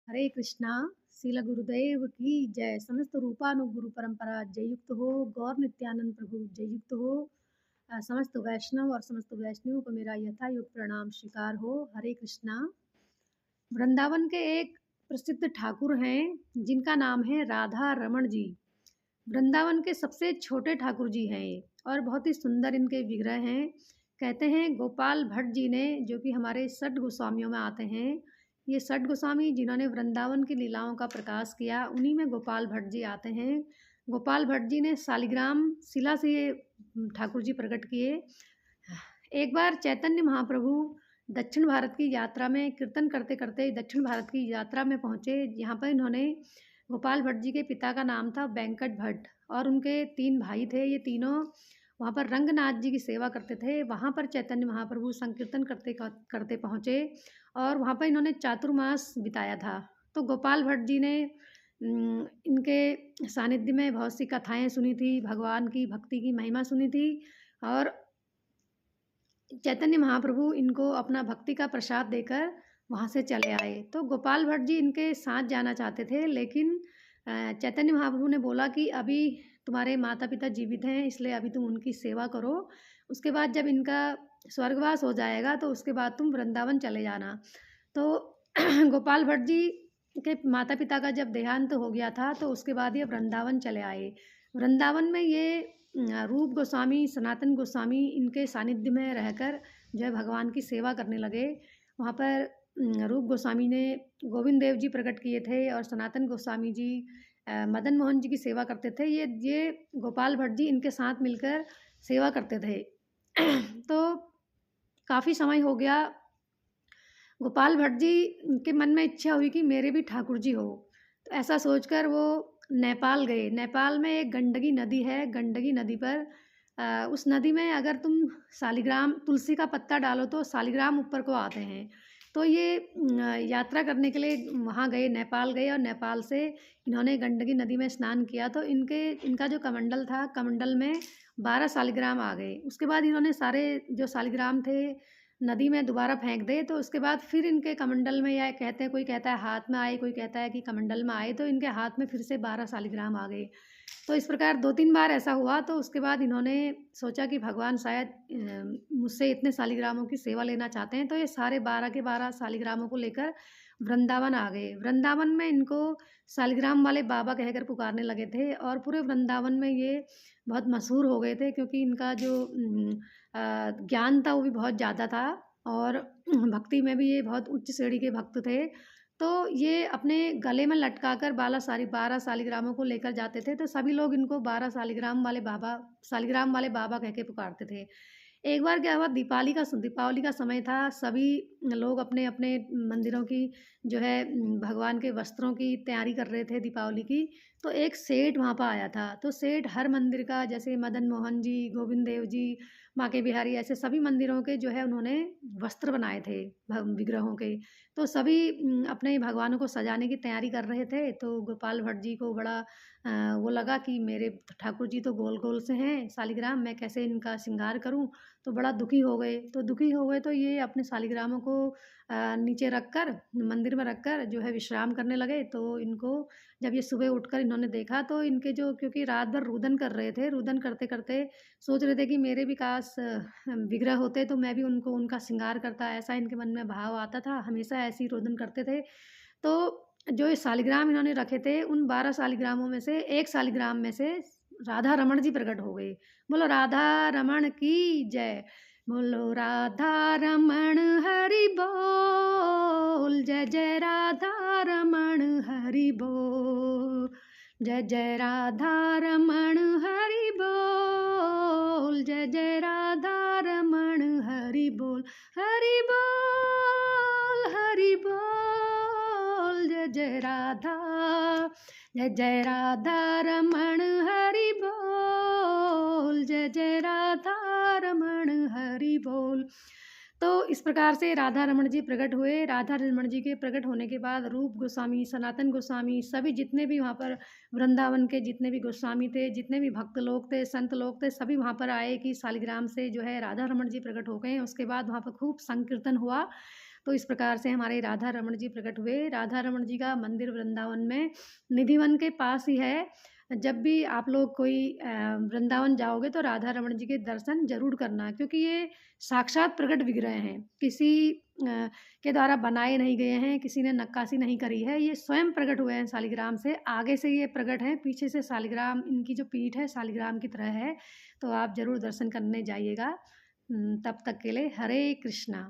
हरे कृष्णा। श्रील गुरुदेव की जय। समस्त रूपानुगुरु परंपरा जय युक्त हो। गौर नित्यानंद प्रभु जय युक्त हो। समस्त वैष्णव और समस्त वैष्णव को मेरा यथा युग प्रणाम स्वीकार हो। हरे कृष्णा। वृंदावन के एक प्रसिद्ध ठाकुर हैं जिनका नाम है राधा रमण जी। वृंदावन के सबसे छोटे ठाकुर जी हैं ये, और बहुत ही सुंदर इनके विग्रह हैं। कहते हैं गोपाल भट्ट जी ने, जो कि हमारे षट गोस्वामियों में आते हैं, ये षट गोस्वामी जिन्होंने वृंदावन की लीलाओं का प्रकाश किया, उन्हीं में गोपाल भट्ट जी आते हैं। गोपाल भट्ट जी ने शालिग्राम शिला से ये ठाकुर जी प्रकट किए। एक बार चैतन्य महाप्रभु दक्षिण भारत की यात्रा में कीर्तन करते करते दक्षिण भारत की यात्रा में पहुँचे। यहाँ पर इन्होंने, गोपाल भट्ट जी के पिता का नाम था वेंकट भट्ट, और उनके 3 भाई थे। ये तीनों वहाँ पर रंगनाथ जी की सेवा करते थे। वहाँ पर चैतन्य महाप्रभु संकीर्तन करते करते पहुँचे, और वहाँ पर इन्होंने चातुर्मास बिताया था। तो गोपाल भट्ट जी ने इनके सानिध्य में बहुत सी कथाएँ सुनी थी, भगवान की भक्ति की महिमा सुनी थी, और चैतन्य महाप्रभु इनको अपना भक्ति का प्रसाद देकर वहाँ से चले आए। तो गोपाल भट्ट जी इनके साथ जाना चाहते थे, लेकिन चैतन्य महाप्रभु ने बोला कि अभी तुम्हारे माता पिता जीवित हैं, इसलिए अभी तुम उनकी सेवा करो। उसके बाद जब इनका स्वर्गवास हो जाएगा तो उसके बाद तुम वृंदावन चले जाना। तो गोपाल भट्ट जी के माता पिता का जब देहांत हो गया था, तो उसके बाद ये वृंदावन चले आए। वृंदावन में ये रूप गोस्वामी, सनातन गोस्वामी इनके सानिध्य में रहकर जो है भगवान की सेवा करने लगे। वहाँ पर रूप गोस्वामी ने गोविंद देव जी प्रकट किए थे, और सनातन गोस्वामी जी मदन मोहन जी की सेवा करते थे। ये गोपाल भट्ट जी इनके साथ मिलकर सेवा करते थे। तो काफ़ी समय हो गया। गोपाल भट्ट जी के मन में इच्छा हुई कि मेरे भी ठाकुर जी हो। तो ऐसा सोचकर वो नेपाल गए। नेपाल में एक गंडकी नदी है। गंडकी नदी पर उस नदी में अगर तुम शालिग्राम, तुलसी का पत्ता डालो तो शालिग्राम ऊपर को आते हैं। तो ये यात्रा करने के लिए वहाँ गए, नेपाल गए, और नेपाल से इन्होंने गंडकी नदी में स्नान किया। तो इनका जो कमंडल था, कमंडल में 12 शालिग्राम आ गए। उसके बाद इन्होंने सारे जो शालिग्राम थे नदी में दोबारा फेंक दे। तो उसके बाद फिर इनके कमंडल में, या कहते हैं, कोई कहता है हाथ में आए, कोई कहता है कि कमंडल में आए, तो इनके हाथ में फिर से 12 शालिग्राम आ गए। तो इस प्रकार 2-3 बार ऐसा हुआ। तो उसके बाद इन्होंने सोचा कि भगवान शायद मुझसे इतने शालिग्रामों की सेवा लेना चाहते हैं। तो ये सारे 12 के 12 शालिग्रामों को लेकर वृंदावन आ गए। वृंदावन में इनको शालिग्राम वाले बाबा कहकर पुकारने लगे थे, और पूरे वृंदावन में ये बहुत मशहूर हो गए थे, क्योंकि इनका जो ज्ञान था वो भी बहुत ज़्यादा था, और भक्ति में भी ये बहुत उच्च श्रेणी के भक्त थे। तो ये अपने गले में लटकाकर 12 शालिग्रामों को लेकर जाते थे। तो सभी लोग इनको 12 शालिग्राम वाले बाबा कह के पुकारते थे। एक बार क्या हुआ, दीपावली का समय था। सभी लोग अपने-अपने मंदिरों की जो है भगवान के वस्त्रों की तैयारी कर रहे थे दीपावली की। तो एक सेठ वहाँ पर आया था। तो सेठ हर मंदिर का, जैसे मदन मोहन जी, गोविंद देव जी, बांके बिहारी, ऐसे सभी मंदिरों के जो है उन्होंने वस्त्र बनाए थे विग्रहों के। तो सभी अपने भगवानों को सजाने की तैयारी कर रहे थे। तो गोपाल भट्ट जी को बड़ा वो लगा कि मेरे ठाकुर जी तो गोल-गोल से हैं शालिग्राम, मैं कैसे इनका श्रृंगार करूँ? तो बड़ा दुखी हो गए। तो ये अपने शालिग्रामों को नीचे रखकर, मंदिर में रखकर जो है विश्राम करने लगे। तो इनको जब ये सुबह उठकर इन्होंने देखा, तो इनके जो, क्योंकि रात भर रुदन कर रहे थे, रुदन करते-करते सोच रहे थे कि मेरे भी काश विग्रह होते तो मैं भी उनको उनका श्रृंगार करता, ऐसा इनके मन में भाव आता था। हमेशा ऐसे ही रोदन करते थे। तो जो ये शालिग्राम इन्होंने रखे थे, उन 12 शालिग्रामों में से एक शालिग्राम में से राधा रमण जी प्रकट हो गए। बोलो राधा रमण की जय। बोलो राधा रमण हरि बोल, जय जय राधा रमण हरि बोल, जय जय राधा रमण हरि बोल, जय जय राधा रमण हरि बोल, हरि बोल, हरि बोल, जय जय राधा, जय जय राधा रमण हरि बोल, जय जय राधा रमण हरि बोल। तो इस प्रकार से राधा रमण जी प्रकट हुए। राधा रमण जी के प्रकट होने के बाद रूप गोस्वामी, सनातन गोस्वामी, सभी जितने भी वहाँ पर वृंदावन के जितने भी गोस्वामी थे, जितने भी भक्त लोग थे, संत लोग थे, सभी वहाँ पर आए कि शालिग्राम से जो है राधा रमण जी प्रकट हो गए हैं। उसके बाद वहाँ पर खूब संकीर्तन हुआ। तो इस प्रकार से हमारे राधा रमण जी प्रकट हुए। राधा रमण जी का मंदिर वृंदावन में निधिवन के पास ही है। जब भी आप लोग कोई वृंदावन जाओगे तो राधा रमण जी के दर्शन ज़रूर करना, क्योंकि ये साक्षात प्रकट विग्रह हैं, किसी के द्वारा बनाए नहीं गए हैं, किसी ने नक्काशी नहीं करी है, ये स्वयं प्रकट हुए हैं शालिग्राम से। आगे से ये प्रकट हैं, पीछे से शालिग्राम, इनकी जो पीठ है शालिग्राम की तरह है। तो आप ज़रूर दर्शन करने जाइएगा। तब तक के लिए हरे कृष्णा।